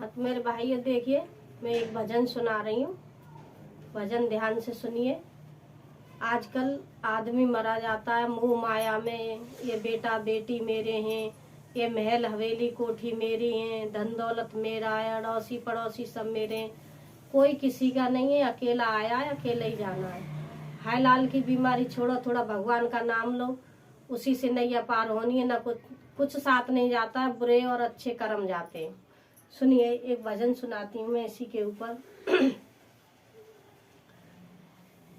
हाँ तो मेरे भाइयों देखिए, मैं एक भजन सुना रही हूँ। भजन ध्यान से सुनिए। आजकल आदमी मरा जाता है मोह माया में, ये बेटा बेटी मेरे हैं, ये महल हवेली कोठी मेरी हैं, धन दौलत मेरा है, अड़ोसी पड़ोसी सब मेरे हैं। कोई किसी का नहीं है, अकेला आया है, अकेला ही जाना है। हाय लाल की बीमारी छोड़ो, थोड़ा भगवान का नाम लो, उसी से नैया पार होनी है। ना कुछ साथ नहीं जाता है, बुरे और अच्छे कर्म जाते हैं। सुनिए, एक भजन सुनाती हूँ मैं इसी के ऊपर।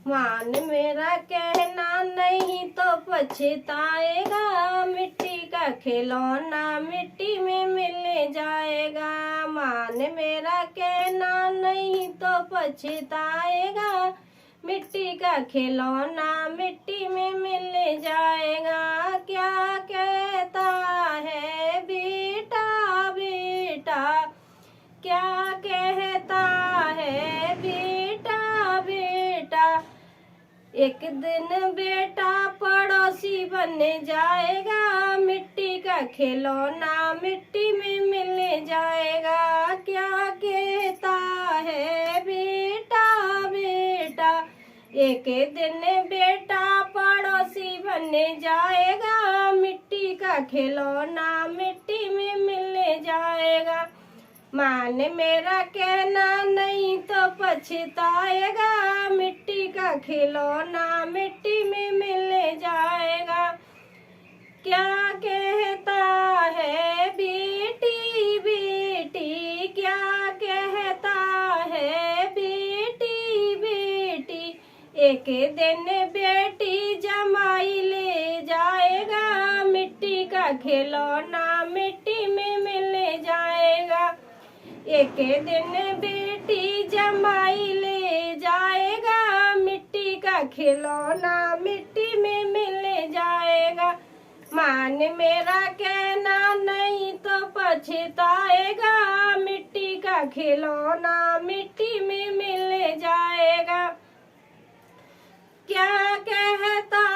मान मेरा कहना नहीं तो पछताएगा, मिट्टी का खिलौना मिट्टी में मिल जाएगा। मान मेरा कहना नहीं तो पछताएगा, मिट्टी का खिलौना मिट्टी में मिल जाएगा। क्या कहता है बेटा बेटा, क्या कहता है बेटा बेटा, एक दिन बेटा पड़ोसी बन जाएगा, मिट्टी का खिलौना मिट्टी में मिल जाएगा। क्या कहता है बेटा बेटा, एक दिन बेटा पड़ोसी बन जाएगा, मिट्टी का खिलौना मिट्टी में मिल जाएगा। मान मेरा कहना नहीं तो पछताएगा, मिट्टी का खिलौना मिट्टी में मिल जाएगा। क्या कहता है बेटी बेटी, क्या कहता है बेटी बेटी, एक दिन बेटी जमाई ले जाएगा, मिट्टी का खिलौना मिट्टी में मिल जाएगा। एक दिन बेटी जमाई ले जाएगा, मिट्टी का खिलौना मिट्टी में मिल जाएगा। मान मेरा कहना नहीं तो पछताएगा, मिट्टी का खिलौना मिट्टी में मिल जाएगा। क्या कहता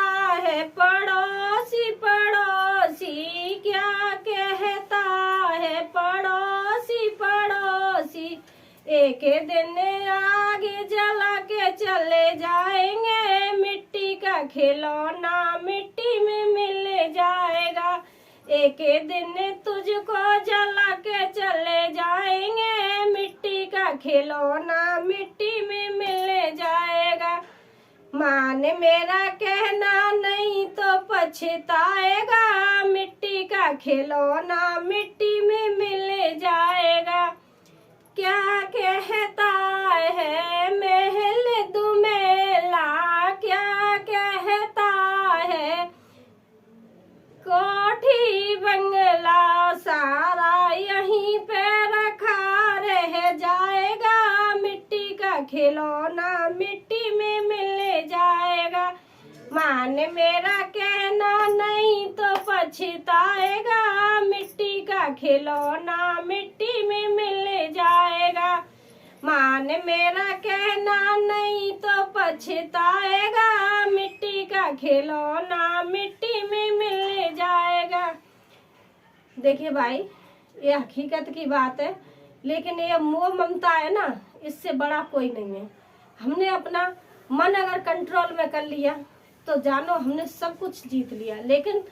है पड़ोसी पड़ोसी, क्या कहता है पड़ोसी पड़ोसी, एक दिन आगे जला के चले जाएंगे, मिट्टी का खिलौना मिट्टी में मिल जाएगा। एक दिन तुझको जला के चले जाएंगे, मिट्टी का खिलौना मिट्टी में मिल जाएगा। मान मेरा कहना नहीं तो पछताएगा, मिट्टी का खिलौना मिट्टी में मिल जाएगा। क्या कहता है महल दुमेला, क्या कहता है कोठी बंगला, सारा यहीं पे रखा रह जाएगा, मिट्टी का खिलौना मिट्टी में मिल जाएगा। मान मेरा कहना नहीं तो पछताएगा, मिट्टी का खिलौना मिट्टी में मिल जाएगा। मान मेरा कहना नहीं तो पछताएगा, मिट्टी का खिलौना मिट्टी में मिल जाएगा। देखिए भाई, ये हकीकत की बात है, लेकिन ये मोह ममता है ना, इससे बड़ा कोई नहीं है। हमने अपना मन अगर कंट्रोल में कर लिया तो जानो हमने सब कुछ जीत लिया। लेकिन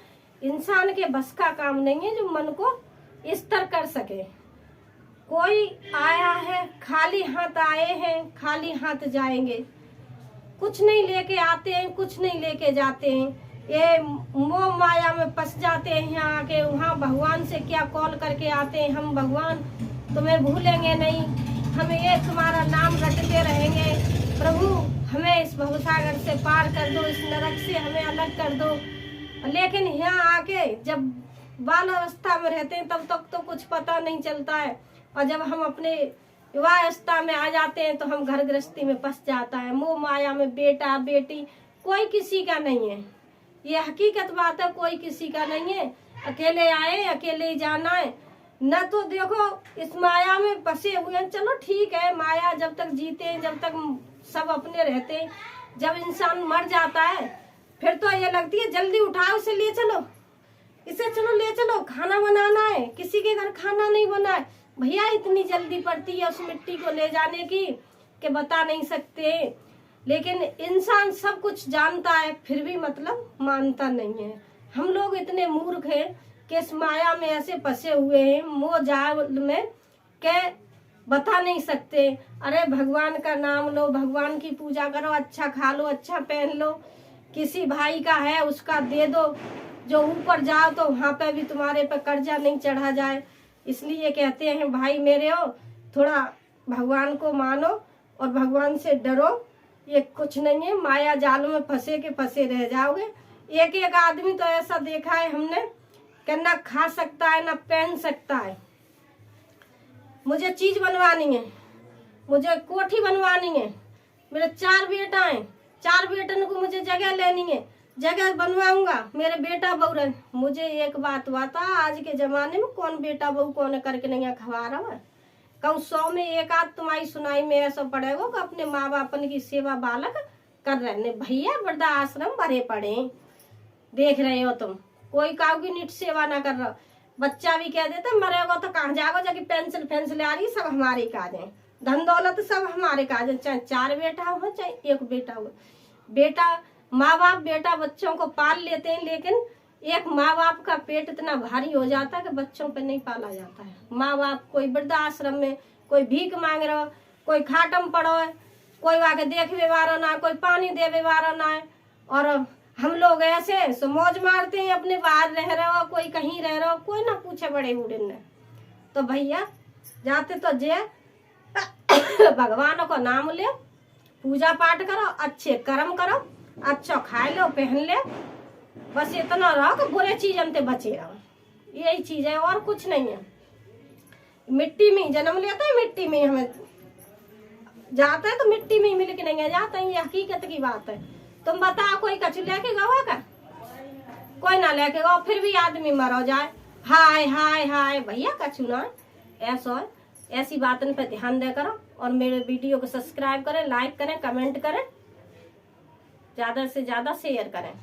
इंसान के बस का काम नहीं है जो मन को स्थिर कर सके। कोई आया है, खाली हाथ आए हैं, खाली हाथ जाएंगे। कुछ नहीं लेके आते हैं, कुछ नहीं लेके जाते हैं। ये मोह माया में फंस जाते हैं। यहाँ आके वहाँ भगवान से क्या कॉल करके आते हैं, हम भगवान तुम्हें भूलेंगे नहीं, हम ये तुम्हारा नाम रटते रहेंगे, प्रभु हमें इस भवसागर से पार कर दो, इस नरक से हमें अलग कर दो। लेकिन यहाँ आके जब बाल अवस्था में रहते हैं तब तक तो कुछ पता नहीं चलता है, और जब हम अपने युवा अवस्था में आ जाते हैं तो हम घर गृहस्थी में फंस जाता है। मोह माया में बेटा बेटी कोई किसी का नहीं है। ये हकीकत बात है, कोई किसी का नहीं है। अकेले आए, अकेले ही जाना है न। तो देखो इस माया में फंसे हुए हैं, चलो ठीक है, माया जब तक जीते हैं, जब तक सब अपने रहते हैं। जब इंसान मर जाता है फिर तो ये लगती है जल्दी उठाओ, इसे ले चलो, इसे चलो ले चलो, खाना बनाना है, किसी के घर खाना नहीं बना है, भैया इतनी जल्दी पड़ती है उस मिट्टी को ले जाने की कि बता नहीं सकते। लेकिन इंसान सब कुछ जानता है फिर भी मतलब मानता नहीं है। हम लोग इतने मूर्ख हैं कि इस माया में ऐसे फंसे हुए हैं, मोह जाल में, के बता नहीं सकते। अरे भगवान का नाम लो, भगवान की पूजा करो, अच्छा खा लो, अच्छा पहन लो, किसी भाई का है उसका दे दो, जो ऊपर जाओ तो वहां पे भी तुम्हारे पे कर्जा नहीं चढ़ा जाए। इसलिए कहते हैं भाई मेरे हो, थोड़ा भगवान को मानो और भगवान से डरो। ये कुछ नहीं है, माया जाल में फंसे के फंसे रह जाओगे। एक एक आदमी तो ऐसा देखा है हमने कि ना खा सकता है ना पहन सकता है। मुझे चीज बनवानी है, मुझे कोठी बनवानी है, मेरे 4 बेटा हैं, 4 बेटन को मुझे जगह लेनी है, जगह बनवाऊंगा, मेरे बेटा बहू रहे। मुझे एक बात बता, आज के जमाने में कौन बेटा बहू कौन करके नहीं खवा रहा है? कहूँ 100 में एक आध तुम्हारी सुनाई में ऐसा पड़ेगा कि अपने माँ बापन की सेवा बालक कर रहे। भैया वृद्धा आश्रम भरे पड़े, देख रहे हो तुम, कोई काऊ की निट सेवा ना कर रहा। बच्चा भी कह देता मरेगा तो कहाँ जाओ, जाके पेंसिल फेंसिल आ रही, सब हमारे काज है, धन दौलत सब हमारे काज है, चाहे 4 बेटा हो चाहे 1 बेटा हो। बेटा माँ बाप बेटा बच्चों को पाल लेते हैं, लेकिन एक माँ बाप का पेट इतना भारी हो जाता है कि बच्चों पे नहीं पाला जाता है। माँ बाप कोई वृद्धाश्रम में, कोई भीख मांग रहा हो, कोई खाटम पड़ो है, कोई आके देखने वाला ना, कोई पानी देवे वाला ना है। और हम लोग ऐसे सो मौज मारते हैं, अपने बाहर रह रहे हो, कोई कहीं रह रहे हो, कोई ना पूछे बड़े बूढ़े ने। तो भैया जाते तो जे भगवान को नाम ले, पूजा पाठ करो, अच्छे कर्म करो, अच्छा खा लो पहन ले, बस इतना रहो कि बुरे चीज हमसे बचे रहो। यही चीज है और कुछ नहीं है। मिट्टी में जन्म लेता है, मिट्टी में हमें जाता है, तो मिट्टी में मिल के नहीं जाता है, ये हकीकत की बात है। तुम बताओ कोई कछु लेके गवा का? कोई ना लेके गो, फिर भी आदमी मरो जाए, हाय हाय हाय। भैया कछु ना ऐसा, ऐसी बातों पे ध्यान दे करो और मेरे वीडियो को सब्सक्राइब करें, लाइक करें, कमेंट करें, ज्यादा से ज्यादा शेयर करें।